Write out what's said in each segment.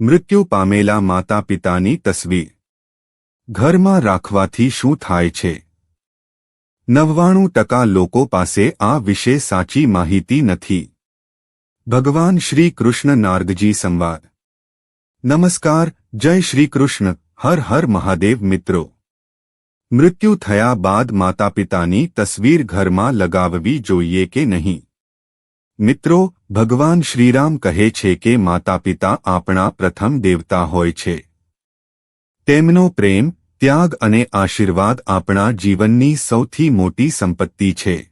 મૃત્યુ પામેલા માતા પિતાની તસવીર ઘરમાં રાખવાથી શું થાય છે? 99% લોકો પાસે આ વિશે સાચી માહિતી નથી. ભગવાન શ્રી કૃષ્ણ નારદજી સંવાદ. નમસ્કાર, જય શ્રી કૃષ્ણ, હર હર મહાદેવ. મિત્રો, મૃત્યુ થયા બાદ માતાપિતાની તસવીર ઘરમાં લગાવવી જોઈએ કે નહીં? મિત્રો, ભગવાન શ્રીરામ કહે છે કે માતાપિતા આપણા પ્રથમ દેવતા હોય છે. તેમનો પ્રેમ, ત્યાગ અને આશીર્વાદ આપણા જીવનની સૌથી મોટી સંપત્તિ છે.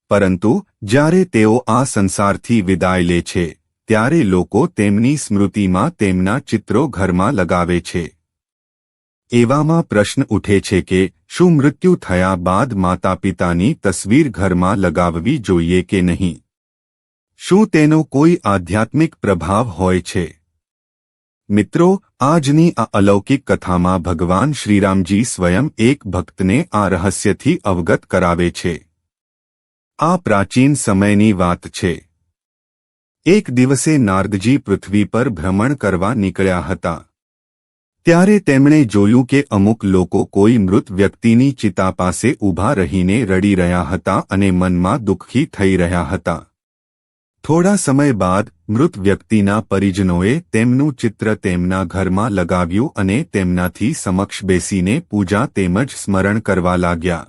પરંતુ જ્યારે તેઓ આ સંસારથી વિદાય લે છે, ત્યારે લોકો તેમની સ્મૃતિમાં તેમના ચિત્રો ઘરમાં લગાવે છે. એવામાં પ્રશ્ન ઉઠે છે કે શું મૃત્યુ થયા બાદ માતાપિતાની તસવીર ઘરમાં લગાવવી જોઈએ કે નહીં? શું તેનો કોઈ આધ્યાત્મિક પ્રભાવ હોય છે? મિત્રો, આજની આ અલૌકિક કથામાં ભગવાન શ્રીરામજી સ્વયં એક ભક્તને આ રહસ્યથી અવગત કરાવે છે. આ પ્રાચીન સમયની વાત છે. એક દિવસે નારદજી પૃથ્વી પર ભ્રમણ કરવા નીકળ્યા હતા. ત્યારે તેમણે જોયું કે અમુક લોકો કોઈ મૃત વ્યક્તિની ચિતા પાસે ઊભા રહીને રડી રહ્યા હતા અને મનમાં દુઃખી થઈ રહ્યા હતા. થોડા સમય બાદ મૃત વ્યક્તિના પરિજનોએ તેમનું ચિત્ર તેમના ઘરમાં લગાવ્યું અને તેમનાથી સમક્ષ બેસીને પૂજા તેમજ સ્મરણ કરવા લાગ્યા.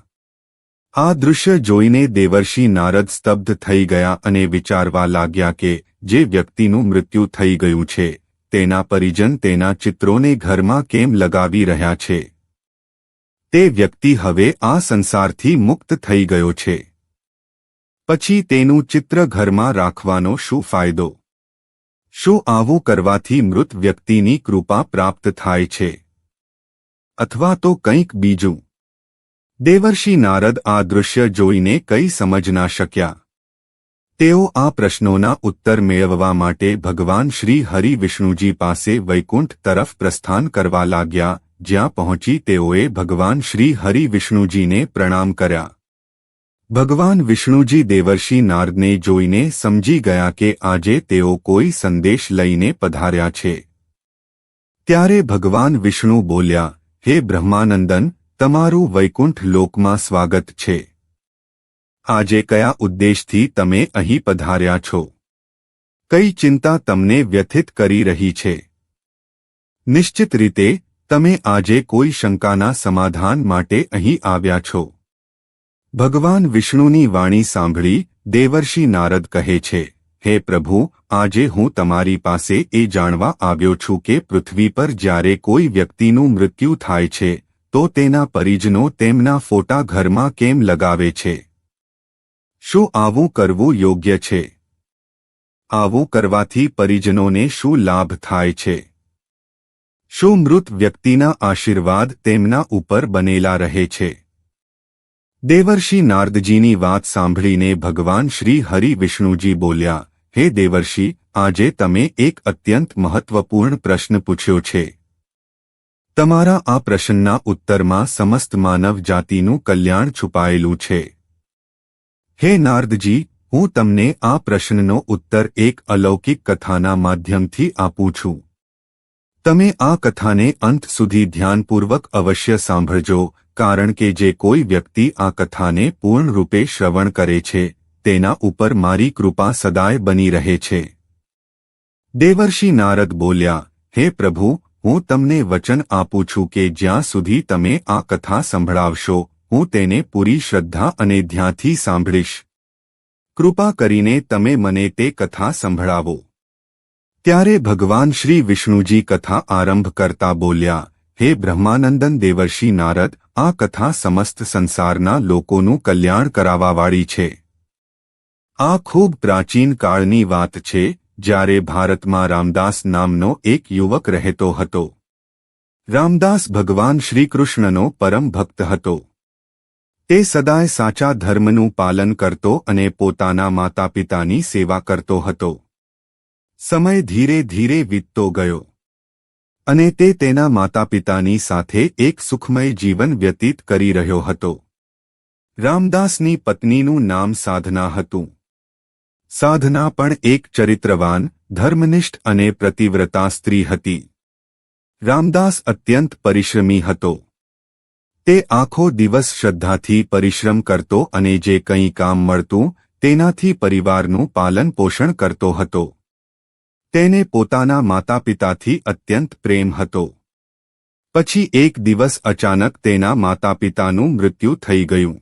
આ દૃશ્ય જોઈને દેવર્ષિ નારદ સ્તબ્ધ થઈ ગયા અને વિચારવા લાગ્યા કે જે વ્યક્તિનું મૃત્યુ થઈ ગયું છે, તેના પરિજન તેના ચિત્રોને ઘરમાં કેમ લગાવી રહ્યા છે? તે વ્યક્તિ હવે આ સંસારથી મુક્ત થઈ ગયો છે. પછી તેનું ચિત્ર ઘરમાં રાખવાનો શું ફાયદો? શું આવું કરવાથી મૃત વ્યક્તિની કૃપા પ્રાપ્ત થાય છે? અથવા તો કંઈક બીજું? દેવર્ષિ નારદ આ દૃશ્ય જોઈને કંઈ સમજ ના શક્યા. તેઓ આ પ્રશ્નોના ઉત્તર મેળવવા માટે ભગવાન શ્રી હરિ વિષ્ણુજી પાસે વૈકુંઠ તરફ પ્રસ્થાન કરવા લાગ્યા, જ્યાં પહોંચી તેઓએ ભગવાન શ્રી હરિ વિષ્ણુજીને પ્રણામ કર્યા. ભગવાન વિષ્ણુજી દેવર્ષિ નારદને જોઈને સમજી ગયા કે આજે તેઓ કોઈ સંદેશ લઈને પધાર્યા છે. ત્યારે ભગવાન વિષ્ણુ બોલ્યા, હે બ્રહ્માનંદન, તમારું વૈકુંઠ લોકમાં સ્વાગત છે. આજે કયા ઉદ્દેશથી તમે અહીં પધાર્યા છો? કઈ ચિંતા તમને વ્યથિત કરી રહી છે? નિશ્ચિત રીતે તમે આજે કોઈ શંકાના સમાધાન માટે અહીં આવ્યા છો. ભગવાન વિષ્ણુની વાણી સાંભળી દેવર્ષિ નારદ કહે છે, હે પ્રભુ, આજે હું તમારી પાસે એ જાણવા આવ્યો છું કે પૃથ્વી પર જ્યારે કોઈ વ્યક્તિનું મૃત્યુ થાય છે, તો તેના પરિજનો તેમના ફોટા ઘરમાં કેમ લગાવે છે? શું આવું કરવું યોગ્ય છે? આવું કરવાથી પરિજનોને શું લાભ થાય છે? શું મૃત વ્યક્તિના આશીર્વાદ તેમના ઉપર બનેલા રહે છે? દેવર્ષિ નારદજીની વાત સાંભળીને ભગવાન શ્રી હરિ વિષ્ણુજી બોલ્યા, હે દેવર્ષિ, આજે તમે એક અત્યંત મહત્વપૂર્ણ પ્રશ્ન પૂછ્યો છે. તમારા આ પ્રશ્નના ઉત્તરમાં સમસ્ત માનવ જાતિનું કલ્યાણ છુપાયેલું છે. હે નારદજી, હું તમને આ પ્રશ્નનો ઉત્તર એક અલૌકિક કથાના માધ્યમથી આપું છું. તમે આ કથાને અંત સુધી ધ્યાનપૂર્વક અવશ્ય સાંભળજો, કારણ કે જે કોઈ વ્યક્તિ આ કથાને પૂર્ણ રૂપે શ્રવણ કરે છે, તેના ઉપર મારી કૃપા સદાય બની રહે છે. દેવર્ષિ નારદ બોલ્યા, હે પ્રભુ, હું તમને વચન આપું છું કે જ્યાં સુધી તમે આ કથા સંભળાવશો, હું તેને પૂરી શ્રદ્ધા અને ધ્યાનથી સાંભળીશ. કૃપા કરીને તમે મને તે કથા સંભળાવો. ત્યારે ભગવાન શ્રી વિષ્ણુજી કથા આરંભ કરતા બોલ્યા, હે બ્રહ્માનંદન દેવર્ષિ નારદ, આ કથા સમસ્ત સંસારના લોકોનું કલ્યાણ કરાવવાવાળી છે. આ ખૂબ પ્રાચીન કાળની વાત છે, જ્યારે ભારતમાં રામદાસ નામનો એક યુવક રહેતો હતો. રામદાસ ભગવાન શ્રીકૃષ્ણનો પરમ ભક્ત હતો. તે સદાય સાચા ધર્મનું પાલન કરતો અને પોતાના માતાપિતાની સેવા કરતો હતો. સમય ધીરે ધીરે વીતતો ગયો અને તે તેના માતાપિતાની સાથે એક સુખમય જીવન વ્યતીત કરી રહ્યો હતો. રામદાસની પત્નીનું નામ સાધના હતું. સાધના પણ એક ચરિત્રવાન, ધર્મનિષ્ઠ અને પ્રતિવ્રતા સ્ત્રી હતી. રામદાસ અત્યંત પરિશ્રમી હતો. તે આખો દિવસ શ્રદ્ધાથી પરિશ્રમ કરતો અને જે કંઈ કામ મળતું તેનાથી પરિવારનું પાલન પોષણ કરતો હતો. તેને પોતાના માતાપિતાથી અત્યંત પ્રેમ હતો. પછી એક દિવસ અચાનક તેના માતાપિતાનું મૃત્યુ થઈ ગયું.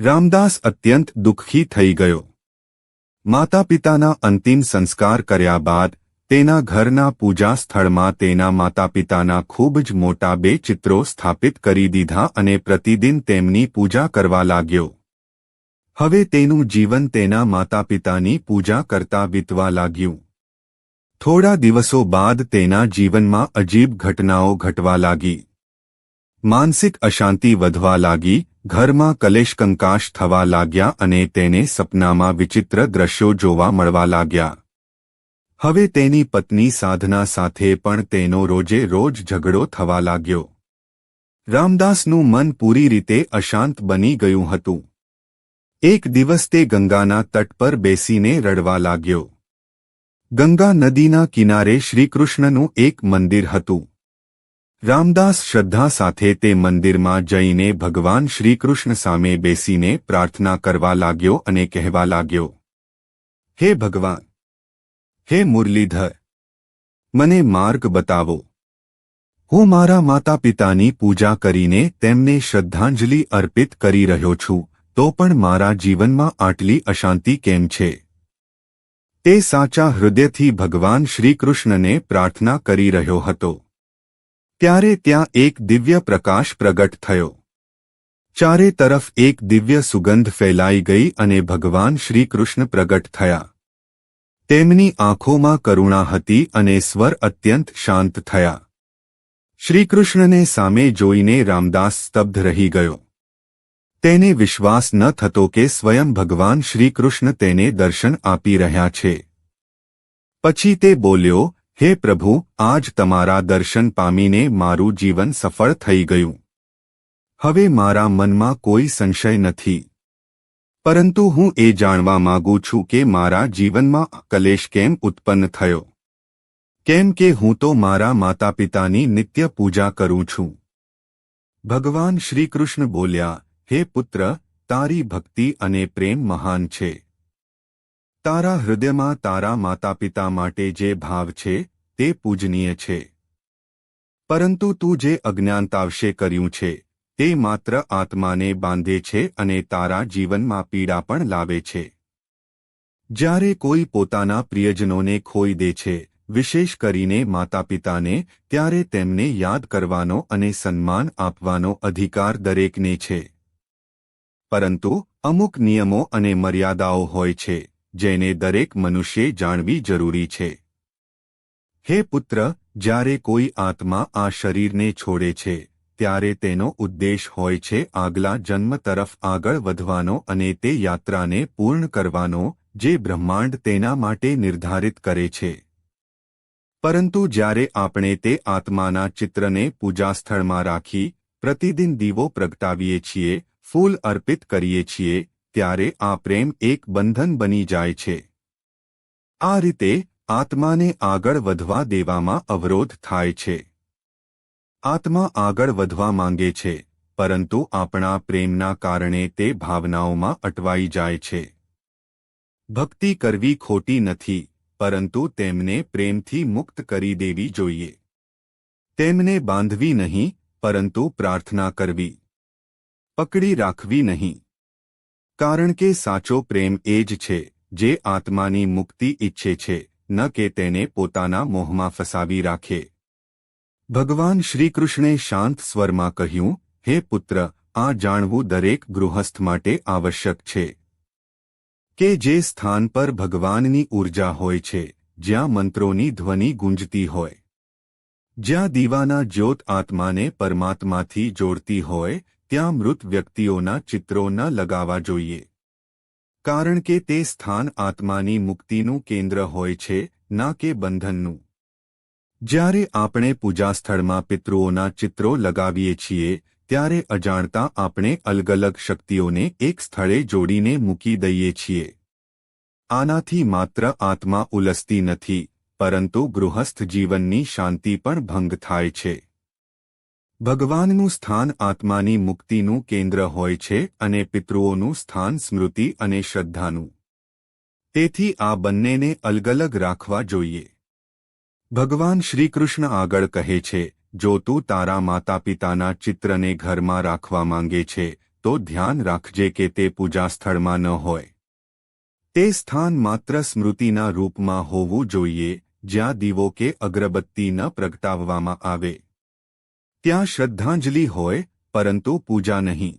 રામદાસ અત્યંત દુઃખી થઈ ગયો. માતાપિતાના અંતિમ સંસ્કાર કર્યા બાદ તેના ઘરના પૂજા સ્થળમાં તેના માતાપિતાના ખૂબ જ મોટા 2 ચિત્રો સ્થાપિત કરી દીધા અને પ્રતિદિન તેમની પૂજા કરવા લાગ્યો. હવે તેનું જીવન તેના માતાપિતાની પૂજા કરતા વીતવા લાગ્યું. થોડા દિવસો બાદ તેના જીવનમાં અજીબ ઘટનાઓ ઘટવા લાગી. માનસિક અશાંતિ વધવા લાગી, ઘરમાં કલેશ-કંકાશ થવા લાગ્યા અને તેને સપનામાં વિચિત્ર દ્રશ્યો જોવા મળવા લાગ્યા. હવે તેની પત્ની સાધના સાથે પણ તેનો રોજે રોજ ઝઘડો થવા લાગ્યો. રામદાસનું મન પૂરી રીતે અશાંત બની ગયું હતું. એક દિવસ તે ગંગાના તટ પર બેસીને રડવા લાગ્યો. ગંગા નદીના કિનારે શ્રીકૃષ્ણનું એક મંદિર હતું. રામદાસ શ્રદ્ધા સાથે તે મંદિરમાં જઈને ભગવાન શ્રીકૃષ્ણ સામે બેસીને પ્રાર્થના કરવા લાગ્યો અને કહેવા લાગ્યો, હે ભગવાન, હે મુરલીધર, મને માર્ગ બતાવો. હું મારા માતાપિતાની પૂજા કરીને તેમને શ્રદ્ધાંજલિ અર્પિત કરી રહ્યો છું, તો પણ મારા જીવનમાં આટલી અશાંતિ કેમ છે? તે સાચા હૃદયથી ભગવાન શ્રીકૃષ્ણને પ્રાર્થના કરી રહ્યો હતો. ત્યારે ત્યાં એક દિવ્ય પ્રકાશ પ્રગટ થયો. ચારે તરફ એક દિવ્ય સુગંધ ફેલાઈ ગઈ અને ભગવાન શ્રીકૃષ્ણ પ્રગટ થયા. તેમની આંખોમાં કરુણા હતી અને સ્વર અત્યંત શાંત થયા. શ્રીકૃષ્ણને સામે જોઈને રામદાસ સ્તબ્ધ રહી ગયો. તેને વિશ્વાસ ન થતો કે સ્વયં ભગવાન શ્રીકૃષ્ણ તેને દર્શન આપી રહ્યા છે. પછી તે બોલ્યો, હે પ્રભુ, આજ તમારા દર્શન પામીને મારું જીવન સફળ થઈ ગયું. હવે મારા મનમાં કોઈ સંશય નથી. પરંતુ હું એ જાણવા માંગુ છું કે મારા જીવનમાં કલેશ કેમ ઉત્પન્ન થયો? કેમ કે હું તો મારા માતાપિતાની નિત્ય પૂજા કરું છું. ભગવાન શ્રીકૃષ્ણ બોલ્યા, હે પુત્ર, તારી ભક્તિ અને પ્રેમ મહાન છે. તારા હૃદયમાં તારા માતાપિતા માટે જે ભાવ છે તે પૂજનીય છે. પરંતુ તું જે અજ્ઞાનતાવશે કર્યું છે તે માત્ર આત્માને બાંધે છે અને તારા જીવનમાં પીડા પણ લાવે છે. જ્યારે કોઈ પોતાના પ્રિયજનોને ખોઈ દે છે, વિશેષ કરીને માતાપિતાને, ત્યારે તેમને યાદ કરવાનો અને સન્માન આપવાનો અધિકાર દરેકને છે. પરંતુ અમુક નિયમો અને મર્યાદાઓ હોય છે જેને દરેક મનુષ્યે જાણવી જરૂરી છે. હે પુત્ર, જ્યારે કોઈ આત્મા આ શરીરને છોડે છે ત્યારે તેનો ઉદ્દેશ હોય છે આગલા જન્મ તરફ આગળ વધવાનો અને તે યાત્રાને પૂર્ણ કરવાનો જે બ્રહ્માંડ તેના માટે નિર્ધારિત કરે છે. પરંતુ જ્યારે આપણે તે આત્માના ચિત્રને પૂજાસ્થળમાં રાખી પ્રતિદિન દીવો પ્રગટાવીએ છીએ, ફૂલ અર્પિત કરીએ છીએ, ત્યારે આ પ્રેમ એક બંધન બની જાય છે. આ રીતે આત્માને આગળ વધવા દેવામાં અવરોધ થાય છે. આત્મા આગળ વધવા માંગે છે, પરંતુ આપણા પ્રેમના કારણે તે ભાવનાઓમાં અટવાઈ જાય છે. ભક્તિ કરવી ખોટી નથી, પરંતુ તેમને પ્રેમથી મુક્ત કરી દેવી જોઈએ. તેમને બાંધવી નહીં, પરંતુ પ્રાર્થના કરવી. પકડી રાખવી નહીં. કારણ કે સાચો પ્રેમ એ જ છે જે આત્માની મુક્તિ ઈચ્છે છે, ન કે તેને પોતાના મોહમાં ફસાવી રાખે. ભગવાન શ્રીકૃષ્ણે શાંત સ્વરમાં કહ્યું, હે પુત્ર, આ જાણવું દરેક ગૃહસ્થ માટે આવશ્યક છે કે જે સ્થાન પર ભગવાનની ઊર્જા હોય છે, જ્યાં મંત્રોની ધ્વનિ ગુંજતી હોય, જ્યાં દીવાના જ્યોત આત્માને પરમાત્માથી જોડતી હોય, ત્યાં મૃત વ્યક્તિઓના ચિત્રો ન લગાવવા જોઈએ. કારણ કે તે સ્થાન આત્માની મુક્તિનું કેન્દ્ર હોય છે, ના કે બંધનનું. જ્યારે આપણે પૂજાસ્થળમાં પિતૃઓના ચિત્રો લગાવીએ છીએ ત્યારે અજાણતા આપણે અલગ અલગ શક્તિઓને એક સ્થળે જોડીને મૂકી દઈએ છીએ. આનાથી માત્ર આત્મા ઉલસતી નથી, પરંતુ ગૃહસ્થ જીવનની શાંતિ પણ ભંગ થાય છે. ભગવાનનું સ્થાન આત્માની મુક્તિનું કેન્દ્ર હોય છે અને પિતૃઓનું સ્થાન સ્મૃતિ અને શ્રદ્ધાનું. તેથી આ બંનેને અલગ રાખવા જોઈએ. ભગવાન શ્રીકૃષ્ણ આગળ કહે છે, જો તું તારા માતાપિતાના ચિત્રને ઘરમાં રાખવા માંગે છે, તો ધ્યાન રાખજે કે તે પૂજા સ્થળમાં ન હોય. તે સ્થાન માત્ર સ્મૃતિના રૂપમાં હોવું જોઈએ, જ્યાં દીવો કે અગરબત્તી ન પ્રગટાવવામાં આવે. ત્યાં શ્રદ્ધાંજલિ હોય, પરંતુ પૂજા નહીં.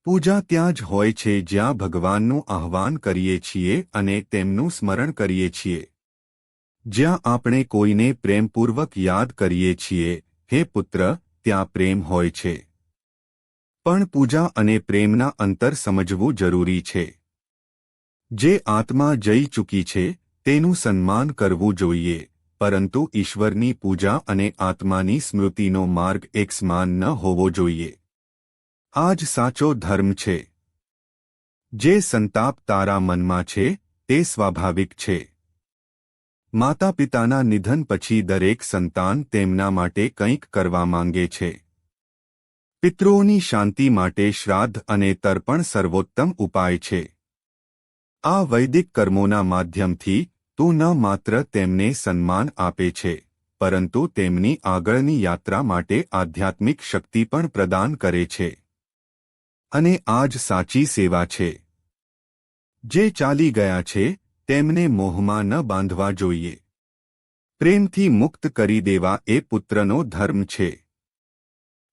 પૂજા ત્યાં જ હોય છે જ્યાં ભગવાનનું આહ્વાન કરીએ છીએ અને તેમનું સ્મરણ કરીએ છીએ. જ્યાં આપણે કોઈને પ્રેમપૂર્વક યાદ કરીએ છીએ, હે પુત્ર, ત્યાં પ્રેમ હોય છે. પણ પૂજા અને પ્રેમના અંતર સમજવું જરૂરી છે. જે આત્મા જઈ ચૂકી છે, તેનું સન્માન કરવું જોઈએ, પરંતુ ઈશ્વરની પૂજા અને આત્માની સ્મૃતિનો માર્ગ એક સમાન ન હોવો જોઈએ. આ જ સાચો ધર્મ છે. જે સંતાપ તારા મનમાં છે, તે સ્વાભાવિક છે. માતા પિતાના નિધન પછી દરેક સંતાન તેમના માટે કંઈક કરવા માંગે છે. પિતૃઓની શાંતિ માટે શ્રાદ્ધ અને તર્પણ સર્વોત્તમ ઉપાય છે. આ વૈદિક કર્મોના માધ્યમથી તું ન માત્ર તેમને સન્માન આપે છે, પરંતુ તેમની આગળની યાત્રા માટે આધ્યાત્મિક શક્તિ પણ પ્રદાન કરે છે. અને આ જ સાચી સેવા છે. જે ચાલી ગયા છે, તેમને મોહમાં ન બાંધવા જોઈએ. પ્રેમથી મુક્ત કરી દેવા એ પુત્રનો ધર્મ છે.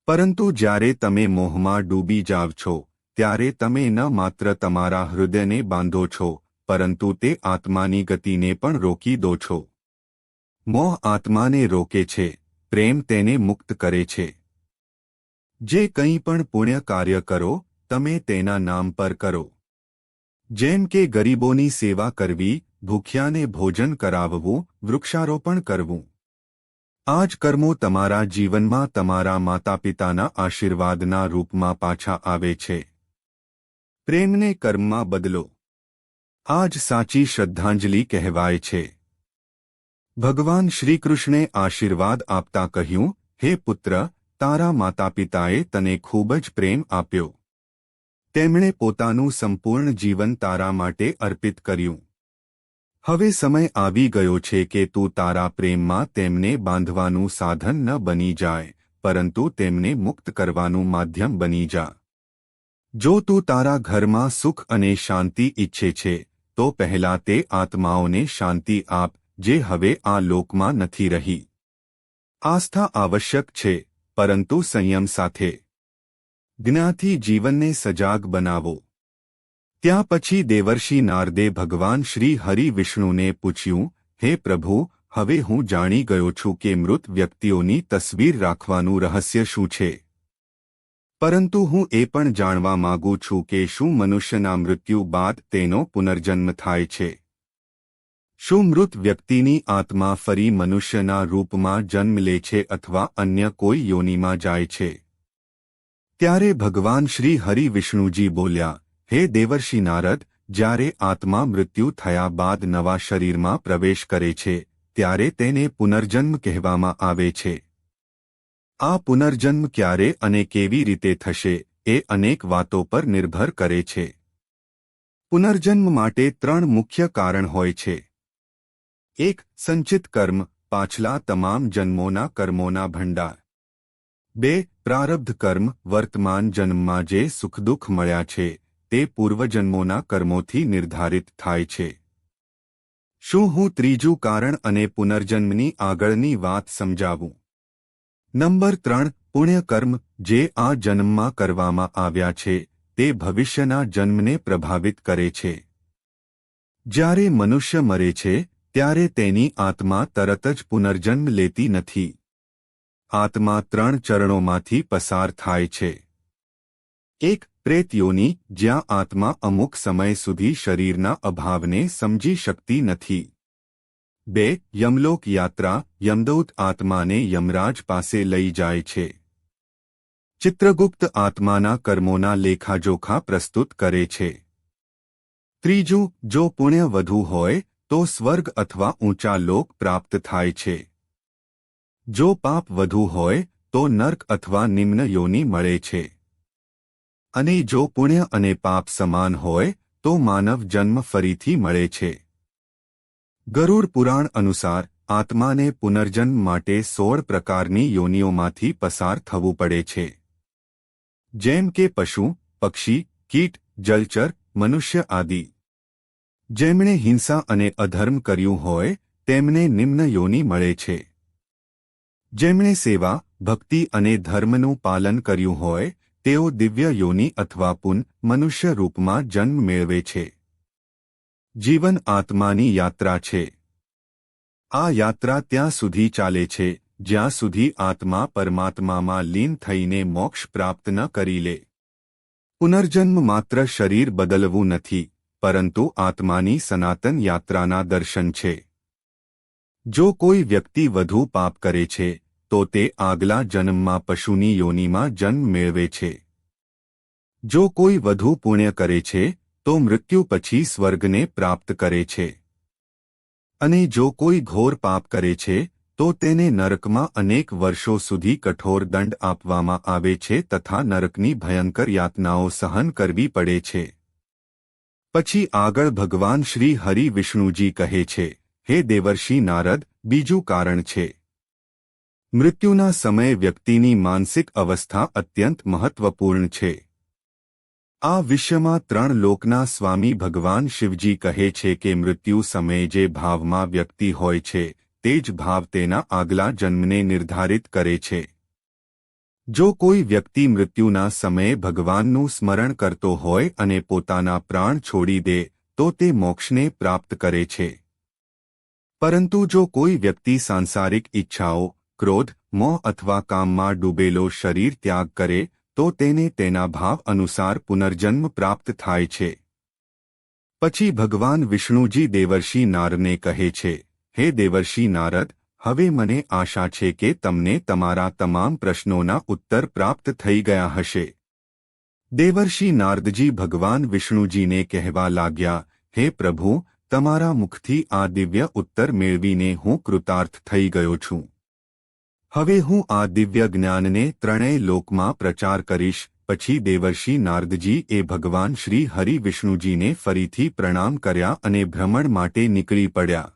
પરંતુ જ્યારે તમે મોહમાં ડૂબી જાવ છો, ત્યારે તમે ન માત્ર તમારા હૃદયને બાંધો છો, પરંતુ તે આત્માની ગતિને પણ રોકી દો છો. મોહ આત્માને રોકે છે, પ્રેમ તેને મુક્ત કરે છે. જે કંઈ પણ પુણ્ય કાર્ય કરો, તમે તેના નામ પર કરો. જેમ કે ગરીબોની સેવા કરવી, ભૂખ્યાને ભોજન કરાવવું, વૃક્ષારોપણ કરવું. આ જ કર્મો તમારા જીવનમાં તમારા માતાપિતાના આશીર્વાદના રૂપમાં પાછા આવે છે. પ્રેમને કર્મમાં બદલો. આ જ સાચી શ્રદ્ધાંજલિ કહેવાય છે. ભગવાન શ્રીકૃષ્ણે આશીર્વાદ આપતા કહ્યું, હે પુત્ર, તારા માતાપિતાએ તને ખૂબ જ પ્રેમ આપ્યો. તેમણે પોતાનું સંપૂર્ણ જીવન તારા માટે અર્પિત કર્યું. હવે સમય આવી ગયો છે કે તું તારા પ્રેમમાં તેમને બાંધવાનું સાધન ન બની જાય, પરંતુ તેમને મુક્ત કરવાનું માધ્યમ બની જા. જો તું તારા ઘરમાં સુખ અને શાંતિ ઈચ્છે છે, તો પહેલા તે આત્માઓને શાંતિ આપ, જે હવે આ લોકમાં નથી રહી. આસ્થા આવશ્યક છે, પરંતુ સંયમ સાથે. જ્ઞાનથી જીવનને સજાગ બનાવો. ત્યાં પછી દેવર્ષિ નારદે ભગવાન શ્રી હરિ વિષ્ણુને પૂછ્યું, હે પ્રભુ, હવે હું જાણી ગયો છું કે મૃત વ્યક્તિઓની તસવીર રાખવાનું રહસ્ય શું છે. પરંતુ હું એ પણ જાણવા માંગુ છું કે શું મનુષ્યના મૃત્યુ બાદ તેનો પુનર્જન્મ થાય છે. શું મૃત વ્યક્તિની આત્મા ફરી મનુષ્યના રૂપમાં જન્મ લે છે અથવા અન્ય કોઈ યોનિમાં જાય છે. ત્યારે ભગવાન શ્રી હરિ વિષ્ણુજી બોલ્યા, હે દેવર્ષિ નારદ, જ્યારે આત્મા મૃત્યુ થયા બાદ નવા શરીરમાં પ્રવેશ કરે છે, ત્યારે તેને પુનર્જન્મ કહેવામાં આવે છે. આ પુનર્જન્મ ક્યારે અને કેવી રીતે થશે, એ અનેક વાતો પર નિર્ભર કરે છે. પુનર્જન્મ માટે 3 મુખ્ય કારણ હોય છે. 1. સંચિત કર્મ, પાછલા તમામ જન્મોના કર્મોના ભંડાર. 2. પ્રારબ્ધ કર્મ, વર્તમાન જન્મમાં જે સુખદુઃખ મળ્યા છે, તે પૂર્વજન્મોના કર્મોથી નિર્ધારિત થાય છે. શું હું ત્રીજું કારણ અને પુનર્જન્મની આગળની વાત સમજાવું? નંબર 3. પુણ્ય કર્મ, જે આ જન્મમાં કરવામાં આવ્યા છે, તે ભવિષ્યના જન્મને પ્રભાવિત કરે છે. જ્યારે મનુષ્ય મરે છે, ત્યારે તેની આત્મા તરત જ પુનર્જન્મ લેતી નથી. આત્મા 3 ચરણોમાંથી પસાર થાય છે. 1. પ્રેત યોનિ, જ્યાં આત્મા અમુક સમય સુધી શરીરના અભાવને સમજી શકતી નથી. 2. યમલોક યાત્રા, યમદૂત આત્માને યમરાજ પાસે લઈ જાય છે. ચિત્રગુપ્ત આત્માના કર્મોના લેખાજોખા પ્રસ્તુત કરે છે. ત્રીજું, જો પુણ્ય વધુ હોય તો સ્વર્ગ અથવા ઊંચા લોક પ્રાપ્ત થાય છે. જો પાપ વધુ હોય તો નર્ક અથવા નિમ્ન યોનિ મળે છે. અને જો પુણ્ય અને પાપ સમાન હોય તો માનવ જન્મ ફરીથી મળે છે. ગરુડ પુરાણ અનુસાર આત્માને પુનર્જન્મ માટે 16 પ્રકારની યોનિઓમાંથી પસાર થવું પડે છે. જેમ કે પશુ, પક્ષી, કીટ, જલચર, મનુષ્ય આદિ. જેમણે હિંસા અને અધર્મ કર્યું હોય તેમને નિમ્ન યોનિ મળે છે. જેમણે સેવા, ભક્તિ અને ધર્મનું પાલન કર્યું હોય તેઓ દિવ્ય યોનિ અથવા પુન મનુષ્ય રૂપમાં જન્મ મેળવે છે. જીવન આત્માની યાત્રા છે. આ યાત્રા ત્યાં સુધી ચાલે છે જ્યાં સુધી આત્મા પરમાત્મામાં લીન થઈને મોક્ષ પ્રાપ્ત ન કરી લે. પુનર્જન્મ માત્ર શરીર બદલવું નથી, પરંતુ આત્માની સનાતન યાત્રાના દર્શન છે. જો કોઈ વ્યક્તિ વધુ પાપ કરે છે તો તે આગલા જન્મમાં પશુની યોનિમાં જન્મ મેળવે છે. જો કોઈ વધુ પુણ્ય કરે છે તો મૃત્યુ પછી સ્વર્ગને પ્રાપ્ત કરે છે. અને જો કોઈ ઘોર પાપ કરે છે તો તેને નરકમાં અનેક વર્ષો સુધી કઠોર દંડ આપવામાં આવે છે તથા નરકની ભયંકર યાતનાઓ સહન કરવી પડે છે. પછી આગળ ભગવાન શ્રી હરિ વિષ્ણુજી કહે છે, હે દેવર્ષિ નારદ, બીજું કારણ છે. મૃત્યુના સમયે વ્યક્તિની માનસિક અવસ્થા અત્યંત મહત્વપૂર્ણ છે. આ વિશ્વમાં 3 લોકના સ્વામી ભગવાન શિવજી કહે છે કે મૃત્યુ સમયે જે ભાવમાં વ્યક્તિ હોય છે તે જ ભાવ તેના આગલા જન્મને નિર્ધારિત કરે છે. જો કોઈ વ્યક્તિ મૃત્યુના સમયે ભગવાનનું સ્મરણ કરતો હોય અને પોતાના પ્રાણ છોડી દે તો તે મોક્ષને પ્રાપ્ત કરે છે. પરંતુ જો કોઈ વ્યક્તિ સાંસારિક ઈચ્છાઓ, ક્રોધ, મોહ અથવા કામમાં ડૂબેલો શરીર ત્યાગ કરે તો તેને તેના ભાવ અનુસાર પુનર્જન્મ પ્રાપ્ત થાય છે. પછી ભગવાન વિષ્ણુજી દેવર્ષિ નારદને કહે છે, હે દેવર્ષિ નારદ, હવે મને આશા છે કે તમને તમારા તમામ પ્રશ્નોના ઉત્તર પ્રાપ્ત થઈ ગયા હશે. દેવર્ષિ નારદજી ભગવાન વિષ્ણુજીને કહેવા લાગ્યા, હે પ્રભુ, તમારા મુખથી આ દિવ્ય ઉત્તર મેળવીને હું કૃતાર્થ થઈ ગયો છું. હવે હું આ દિવ્ય જ્ઞાનને 3 લોકમાં પ્રચાર કરીશ. પછી દેવર્ષિ નારદજી એ ભગવાન શ્રી હરિ વિષ્ણુજીને ફરીથી પ્રણામ કર્યા અને ભ્રમણ માટે નીકળી પડ્યા.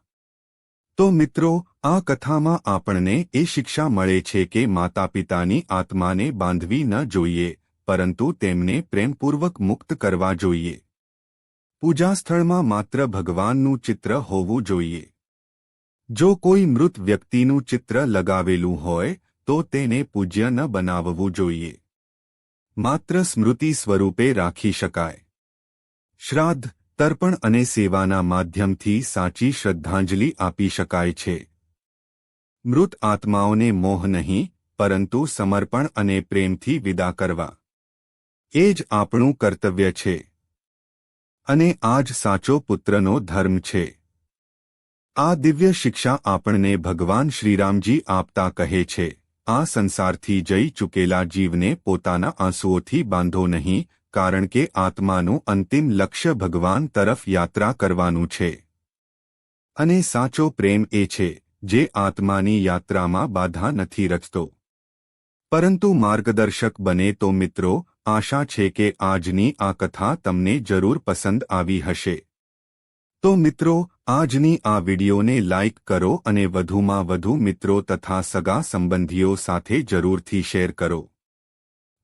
તો મિત્રો, આ કથામાં આપણને એ શિક્ષા મળે છે કે માતાપિતાની આત્માને બાંધવી ન જોઈએ, પરંતુ તેમને પ્રેમપૂર્વક મુક્ત કરવા જોઈએ. પૂજાસ્થળમાં માત્ર ભગવાનનું ચિત્ર હોવું જોઈએ. જો કોઈ મૃત વ્યક્તિનું ચિત્ર લગાવેલું હોય તો તેને પૂજ્ય ન બનાવવું જોઈએ. માત્ર સ્મૃતિ સ્વરૂપે રાખી શકાય. શ્રાદ્ધ, તર્પણ અને સેવાના માધ્યમથી સાચી શ્રદ્ધાંજલિ આપી શકાય છે. મૃત આત્માઓને મોહ નહીં, પરંતુ સમર્પણ અને પ્રેમથી વિદા કરવા. એ જ આપણું કર્તવ્ય છે. અને આ જ સાચો પુત્રનો ધર્મ છે. આ દિવ્ય શિક્ષા આપણને ભગવાન શ્રીરામજી આપતા કહે છે, આ સંસારથી જઈ ચૂકેલા જીવને પોતાના આંસુઓથી બાંધો નહીં, કારણ કે આત્માનું અંતિમ લક્ષ્ય ભગવાન તરફ યાત્રા કરવાનું છે. અને સાચો પ્રેમ એ છે જે આત્માની યાત્રામાં બાધા નથી રચતો, પરંતુ માર્ગદર્શક બને. તો મિત્રો, આશા છે કે આજની આ કથા તમને જરૂર પસંદ આવી હશે. તો મિત્રો, આજની આ વિડીયોને લાઇક કરો અને વધુમાં વધુ મિત્રો તથા સગા સંબંધીઓ સાથે જરૂરથી શેર કરો.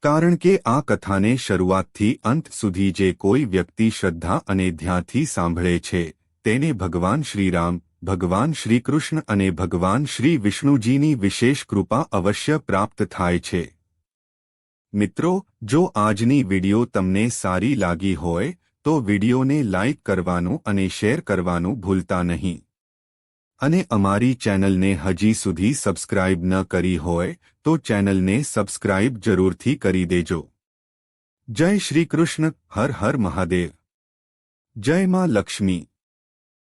કારણ કે આ કથાને શરૂઆતથી અંત સુધી જે કોઈ વ્યક્તિ શ્રદ્ધા અને ધ્યાનથી સાંભળે છે તેને ભગવાન શ્રીરામ, ભગવાન શ્રીકૃષ્ણ અને ભગવાન શ્રી વિષ્ણુજીની વિશેષ કૃપા અવશ્ય પ્રાપ્ત થાય છે. મિત્રો, જો આજની વિડીયો તમને સારી લાગી હોય તો વિડીયોને લાઇક કરવાનું અને શેર કરવાનું ભૂલતા નહીં. અને અમારી ચેનલને હજી સુધી સબસ્ક્રાઇબ ન કરી હોય તો ચેનલને સબસ્ક્રાઇબ જરૂરથી કરી દેજો. જય શ્રી કૃષ્ણ. હર હર મહાદેવ. જય માં લક્ષ્મી.